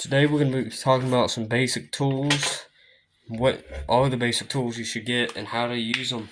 Today we're going to be talking about some basic tools, what all the basic tools you should get, and how to use them.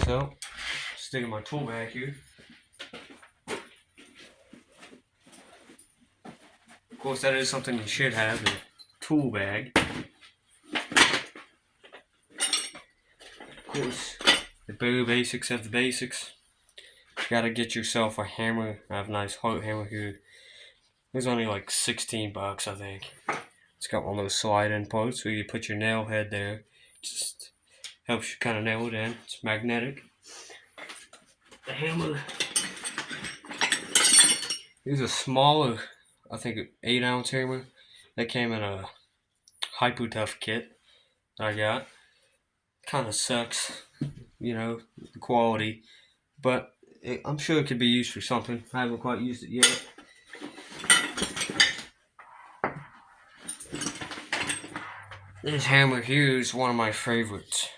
So, sticking my tool bag here. Of course, that is something you should have, a tool bag. Of course, the very basics of the basics. You gotta get yourself a hammer. I have a nice heart hammer here. It was only like 16 bucks, I think. It's got one of those slide-in parts where you put your nail head there. Just helps you kind of nail it in. It's magnetic. The hammer. Here's a smaller, I think, 8-ounce hammer. That came in a Hyper Tough kit that I got. Kind of sucks, the quality. But I'm sure it could be used for something. I haven't quite used it yet. This hammer here is one of my favorites.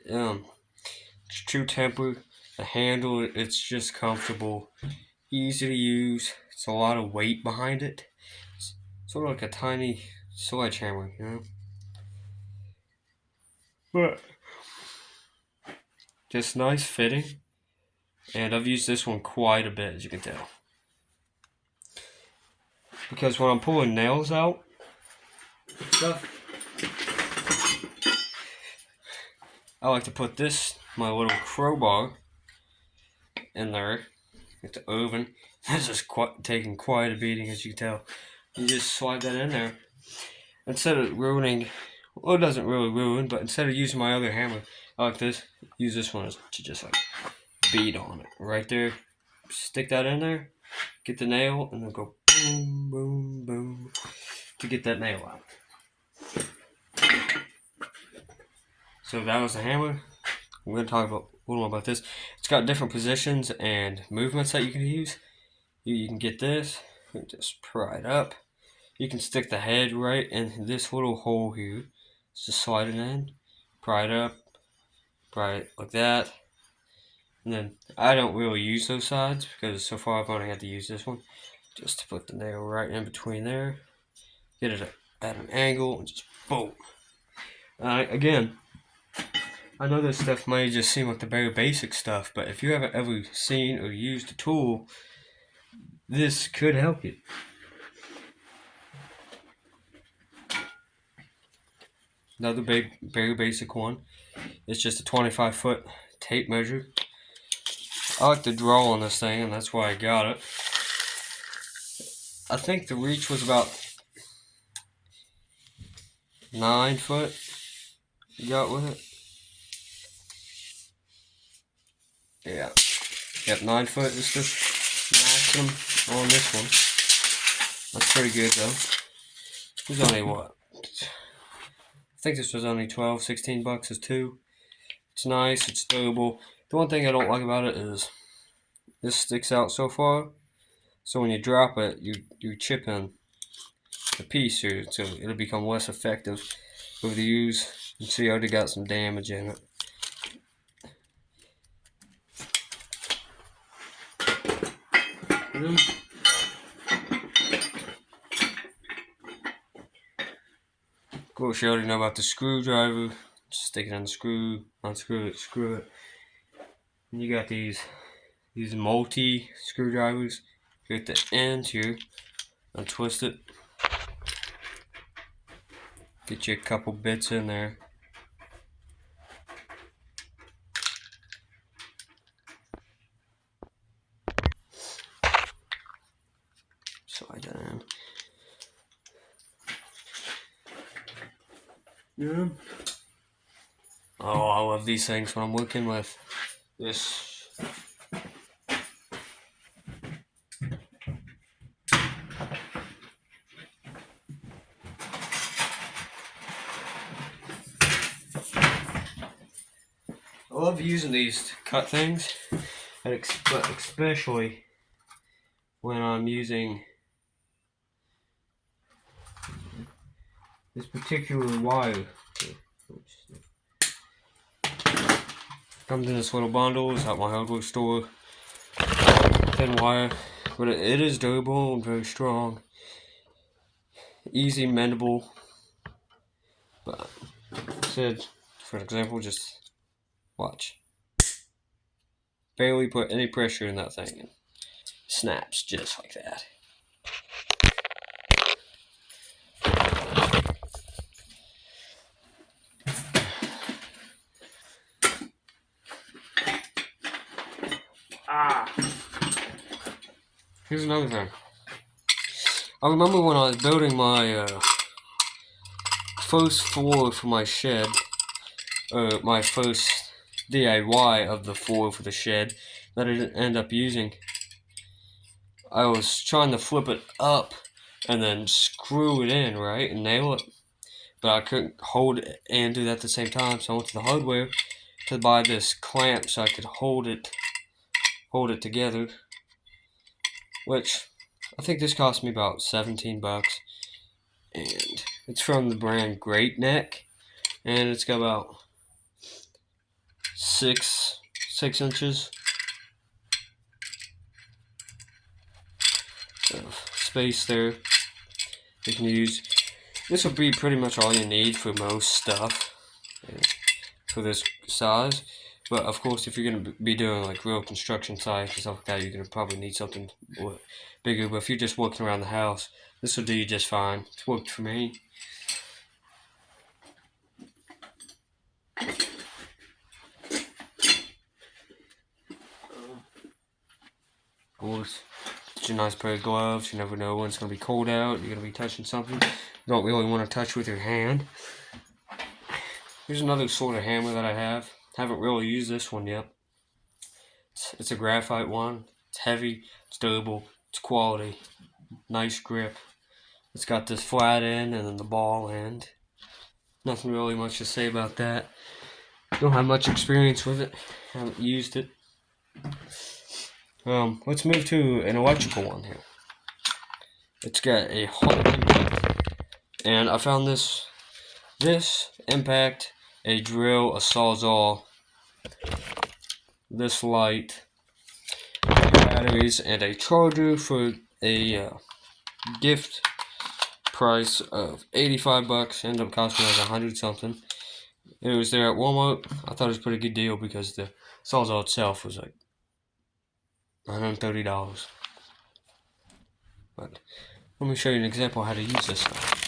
It's true temper. The handle, it's just comfortable, easy to use. It's a lot of weight behind it. It's sort of like a tiny sledgehammer, But just nice fitting. And I've used this one quite a bit, as you can tell. Because when I'm pulling nails out and stuff, I like to put my little crowbar in there with the oven. This is taking quite a beating, as you can tell. You just slide that in there. Instead of ruining, well, it doesn't really ruin, but instead of using my other hammer, I like this, use this one to just like beat on it. Right there. Stick that in there, get the nail, and then go boom, boom, boom to get that nail out. So that was the hammer. We're going to talk a little more about this. It's got different positions and movements that you can use. You can get this, and just pry it up. You can stick the head right in this little hole here. Just slide it in, pry it up, pry it like that. And then I don't really use those sides because so far I've only had to use this one. Just to put the nail right in between there. Get it at an angle and just boom. Again, I know this stuff might just seem like the very basic stuff, but if you haven't ever seen or used a tool, this could help you. Another very basic one. It's just a 25-foot tape measure. I like to draw on this thing, and that's why I got it. I think the reach was about 9 foot. You got with it? Yeah. Yep, 9 foot is the maximum on this one. That's pretty good though. It was only what? I think this was only 12, 16 bucks as two. It's nice, it's durable. The one thing I don't like about it is this sticks out so far. So when you drop it, you're chipping the piece here, so it'll become less effective over the use. You can see I already got some damage in it. Of course, you already know about the screwdriver. Just stick it in the screw, unscrew it, screw it. And you got these multi screwdrivers here at the end here. Untwist it. Get you a couple bits in there. Slide that in. Yeah. Oh, I love these things when I'm working with this. I love using these to cut things, but especially when I'm using this particular wire. Comes in this little bundle. It's at my hardware store. Thin wire, but it is durable and very strong. easy, mendable. But said, for example, just watch. Barely put any pressure in that thing. And snaps just like that. Here's another thing. I remember when I was building my first floor for my shed, my first DIY of the floor for the shed that I didn't end up using. I was trying to flip it up and then screw it in, right, and nail it. But I couldn't hold it and do that at the same time, so I went to the hardware to buy this clamp so I could hold it together. Which I think this cost me about $17, and it's from the brand Great Neck, and it's got about 6 inches of space there you can use. This will be pretty much all you need for most stuff for this size. But of course, if you're going to be doing like real construction sites and stuff like that, you're going to probably need something bigger. But if you're just working around the house, this will do you just fine. It's worked for me. Of course, get your nice pair of gloves. You never know when it's going to be cold out. You're going to be touching something you don't really want to touch with your hand. Here's another sort of hammer that I have. Haven't really used this one yet. It's a graphite one. It's heavy, it's durable, it's quality, nice grip. It's got this flat end and then the ball end. Nothing really much to say about that. Don't have much experience with it. Haven't used it. Let's move to an electrical one here. It's got a hole impact, and I found this impact, a drill, a sawzall, this light, batteries, and a charger for a gift price of $85. Ended up costing like $100 something. It was there at Walmart. I thought it was a pretty good deal because the sawzall itself was like $130. But let me show you an example of how to use this stuff.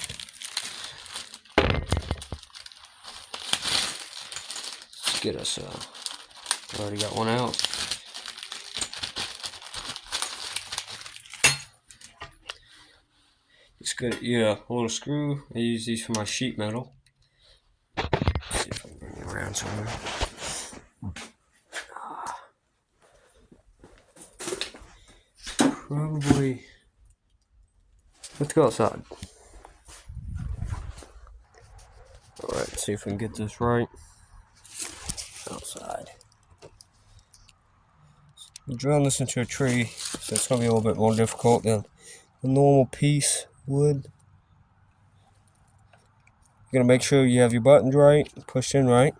Let's get us I already got one out. Just get a little screw. I use these for my sheet metal. Let's see if I can bring it around somewhere. Probably. Let's go outside. Alright, see if we can get this right. Outside. I'm drilling this into a tree, so it's going to be a little bit more difficult than a normal piece would. You're going to make sure you have your buttons right, pushed in right.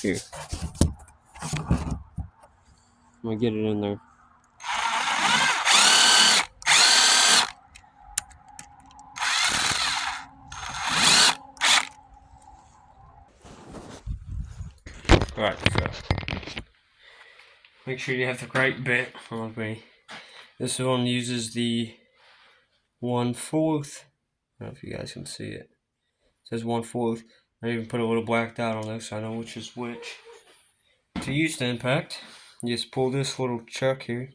Here. I'm going to get it in there. Alright, so make sure you have the right bit on me. This one uses the 1/4. I don't know if you guys can see it. It says 1/4. I even put a little black dot on there so I know which is which. To use the impact, you just pull this little chuck here.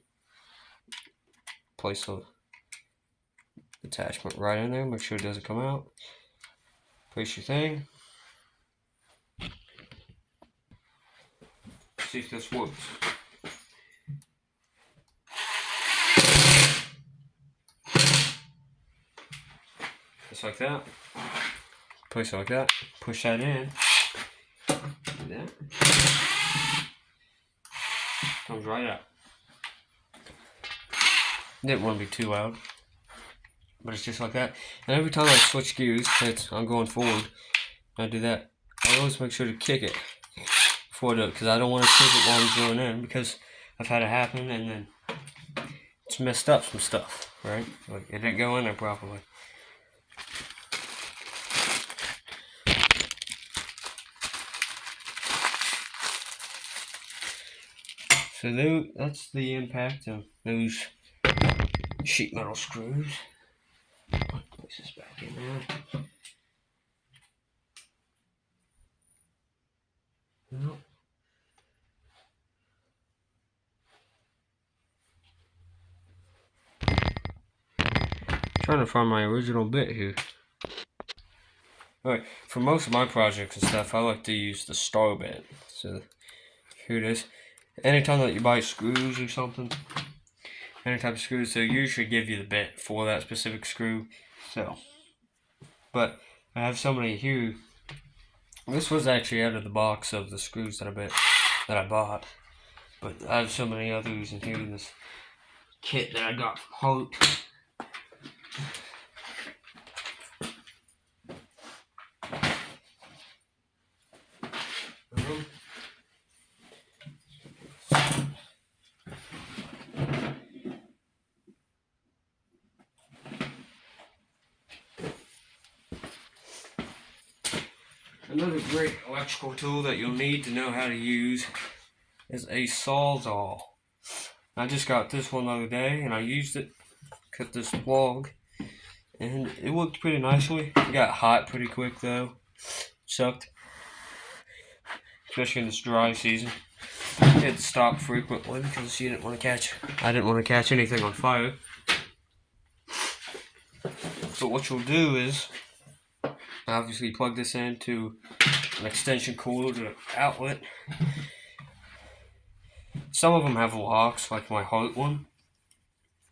Place the attachment right in there. Make sure it doesn't come out. Place your thing. See if this works. Just like that. Place it like that. Push that in. Do that. Comes right out. Didn't want to be too loud, but it's just like that. And every time I switch gears, I'm going forward, I do that. I always make sure to kick it before I do it, because I don't want to tip it while I'm drilling in, because I've had it happen and then it's messed up some stuff, right? Like it didn't go in there properly. So that's the impact of those sheet metal screws. Place this back in there. Nope. Trying to find my original bit here. Alright, for most of my projects and stuff, I like to use the star bit. So here it is. Anytime that you buy screws or something, any type of screws, they usually give you the bit for that specific screw. So, but I have so many here. This was actually out of the box of the screws that I bought. But I have so many others in here in this kit that I got from Holt. Another great electrical tool that you'll need to know how to use is a Sawzall. I just got this one the other day and I used it, cut this log, and it worked pretty nicely. It got hot pretty quick though. Sucked. Especially in this dry season. It stopped frequently because I didn't want to catch anything on fire. But what you'll do is obviously plug this into an extension cord or outlet. Some of them have locks, like my Holt one.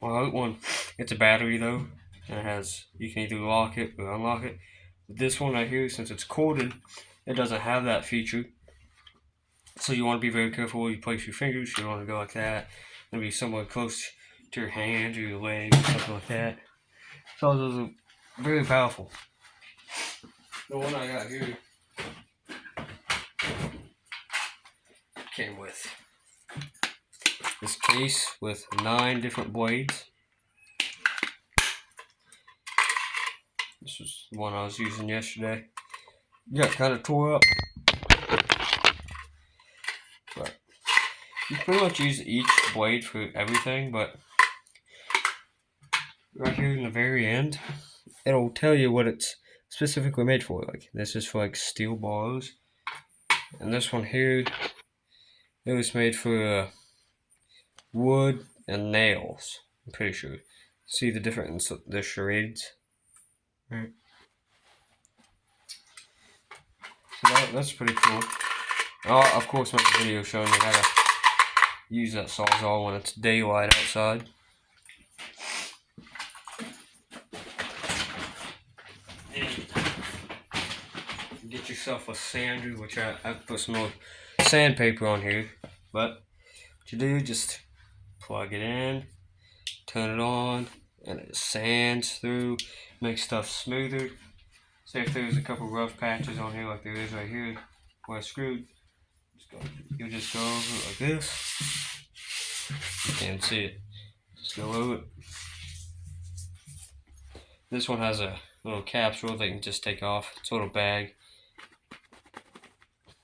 My Holt one, it's a battery though, and you can either lock it or unlock it. But this one right here, since it's corded, it doesn't have that feature. So you want to be very careful where you place your fingers. You don't want to go like that. Maybe somewhere close to your hand or your leg, something like that. So those are very powerful. The one I got here came with this case with 9 different blades. This was the one I was using yesterday. Got kind of tore up, but you pretty much use each blade for everything. But right here in the very end, it'll tell you what it's specifically made for. Like this is for like steel bars, and this one here, it was made for wood and nails. I'm pretty sure. See the difference? The charades. Right. So that's pretty cool. I'll of course make a video showing you how to use that Sawzall when it's daylight outside. Get yourself a sander, which I've put some more sandpaper on here. But what you do, just plug it in, turn it on, and it sands through, makes stuff smoother. Say if there's a couple rough patches on here like there is right here where I screwed, you just go over it like this. You can't see it. Just go over it. This one has a little capsule that you can just take off. It's a little bag.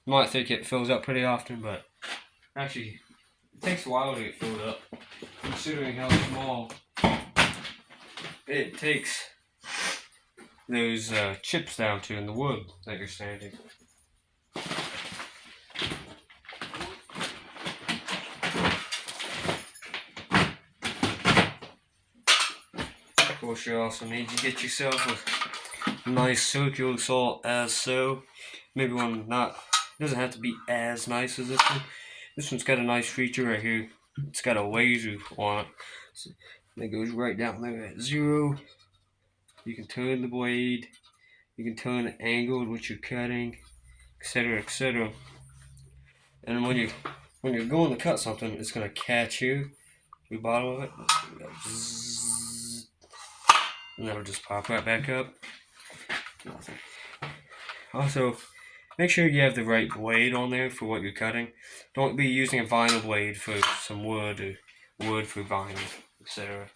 You might think it fills up pretty often, but actually it takes a while to get filled up, considering how small it takes those chips down to in the wood that you're sanding. Of course, you also need to get yourself a nice circular saw as so. Maybe one not, it doesn't have to be as nice as this one. This one's got a nice feature right here. It's got a laser on it. So it goes right down there at 0. You can turn the blade. You can turn the angle at which you're cutting, etc., etc. And when you're going to cut something, it's gonna catch you, the bottom of it, and that'll just pop right back up. Nothing. Also, make sure you have the right blade on there for what you're cutting. Don't be using a vinyl blade for some wood or wood for vinyl, etc.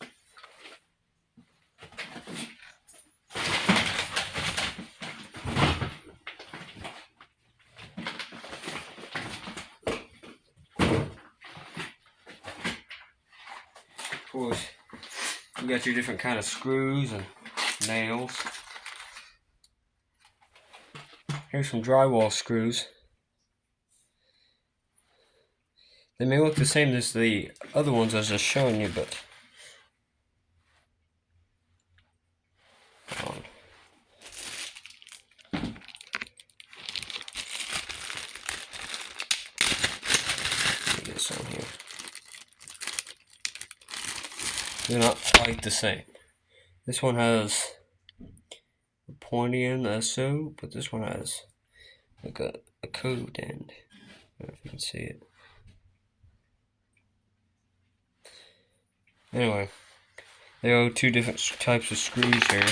Of course, you got your different kind of screws and nails. Here's some drywall screws. They may look the same as the other ones I was just showing you, but this on here. They're not quite the same. This one has a pointy end, as so, but this one has like a curved end. I don't know if you can see it. Anyway, there are two different types of screws here.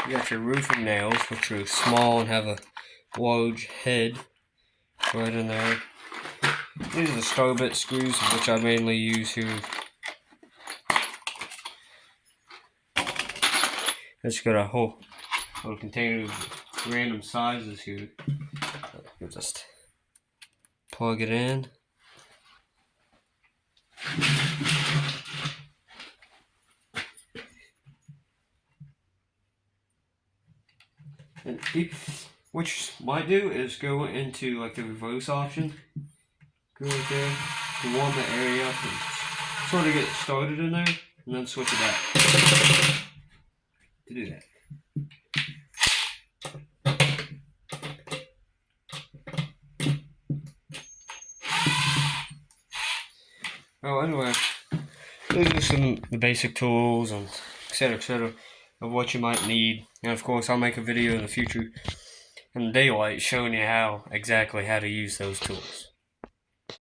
You got your roofing nails, which are small and have a large head right in there. These are the Starbit screws, which I mainly use here. It's got a whole little container of random sizes here. You'll just plug it in. And what you might do is go into like the reverse option. Go right there to warm the area up and sort of get started in there, and then switch it back to do that. Oh, anyway, those are some of the basic tools and etc. of what you might need. And of course, I'll make a video in the future in daylight showing you exactly how to use those tools.